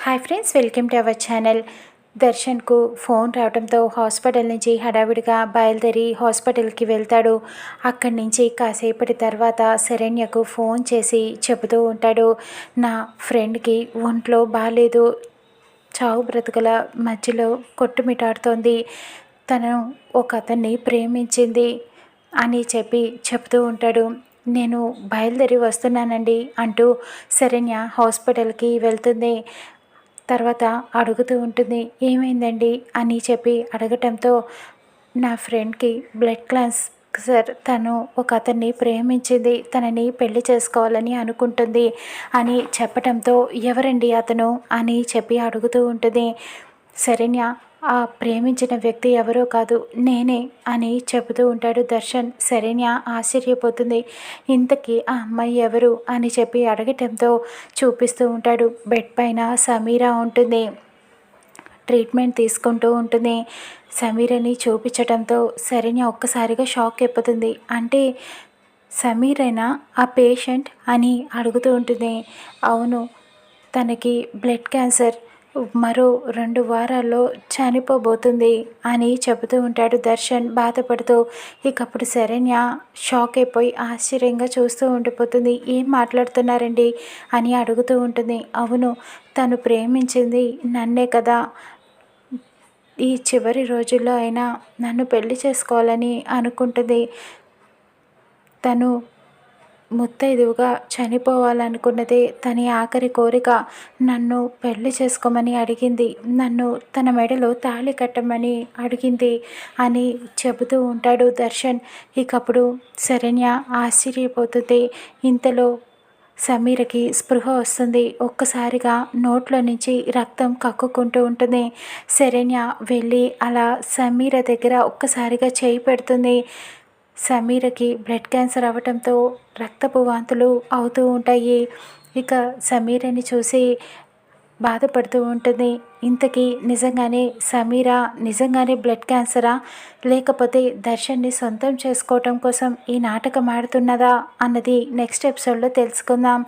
Hi friends, welcome to our channel. దర్శన్కు phone రావడంతో hospital నుంచి హడావిడిగా బయలుదేరి హాస్పిటల్కి వెళ్తాడు. అక్కడి నుంచి కాసేపటి తర్వాత శరణ్యకు ఫోన్ చేసి చెబుతూ ఉంటాడు, నా ఫ్రెండ్కి ఒంట్లో బాగాలేదు, చావు బ్రతుకుల మధ్యలో కొట్టుమిటాడుతోంది, తను ఒక అతన్ని ప్రేమించింది అని చెప్తూ ఉంటాడు. నేను బయలుదేరి వస్తున్నానండి అంటూ శరణ్య హాస్పిటల్కి వెళ్తుంది. తర్వాత అడుగుతూ ఉంటుంది, ఏమైందండి అని అడగటంతో, నా ఫ్రెండ్కి బ్లడ్ క్యాన్సర్, తను ఒక అతన్ని ప్రేమించింది, తనని పెళ్లి చేసుకోవాలని అనుకుంటుంది అని చెప్పటంతో, ఎవరండి అతను అని అడుగుతూ ఉంటుంది. శరణ్య, ఆ ప్రేమించిన వ్యక్తి ఎవరో కాదు, నేనే అని చెబుతూ ఉంటాడు దర్శన్. శరణ్య ఆశ్చర్యపోతుంది. ఇంతకీ ఆ అమ్మాయి ఎవరు అని అడగటంతో చూపిస్తూ ఉంటాడు. బెడ్ పైన సమీరా ఉంటుంది, ట్రీట్మెంట్ తీసుకుంటూ ఉంటుంది. సమీరని చూపించడంతో శరణ్య ఒక్కసారిగా షాక్ అయిపోతుంది. అంటే సమీరేనా ఆ పేషెంట్ అని అడుగుతూ ఉంటుంది. అవును, తనకి బ్లడ్ క్యాన్సర్, మరో 2 వారాల్లో చనిపోబోతుంది అని చెబుతూ ఉంటాడు దర్శన్ బాధపడుతూ. ఇకప్పుడు శరణ్య షాక్ అయిపోయి ఆశ్చర్యంగా చూస్తూ ఉండిపోతుంది. ఏం మాట్లాడుతున్నారండి అని అడుగుతూ ఉంటుంది. అవును, తను ప్రేమించింది నన్నే కదా, ఈ చివరి రోజుల్లో అయినా నన్ను పెళ్లి చేసుకోవాలని అనుకుంటుంది. తను ముత్తైదువుగా చనిపోవాలనుకున్నదే తన ఆఖరి కోరిక. నన్ను పెళ్లి చేసుకోమని అడిగింది, నన్ను తన మెడలో తాళి కట్టమని అడిగింది అని చెబుతూ ఉంటాడు దర్శన్. ఇకప్పుడు శరణ్య ఆశ్చర్యపోతుంది. ఇంతలో సమీరకి స్పృహ వస్తుంది. ఒక్కసారిగా నోట్లో నుంచి రక్తం కక్కుకుంటూ ఉంటుంది. శరణ్య వెళ్ళి అలా సమీర దగ్గర ఒక్కసారిగా చేయి పెడుతుంది. సమీరకి బ్లడ్ క్యాన్సర్ అవ్వటంతో రక్తపు వాంతులు అవుతూ ఉంటాయి. ఇక సమీరని చూసి బాధపడుతూ ఉంటుంది. ఇంతకీ నిజంగానే సమీర నిజంగానే బ్లడ్ క్యాన్సరా, లేకపోతే దర్శన్ని సొంతం చేసుకోవటం కోసం ఈ నాటకం ఆడుతున్నదా అన్నది నెక్స్ట్ ఎపిసోడ్లో తెలుసుకుందాం.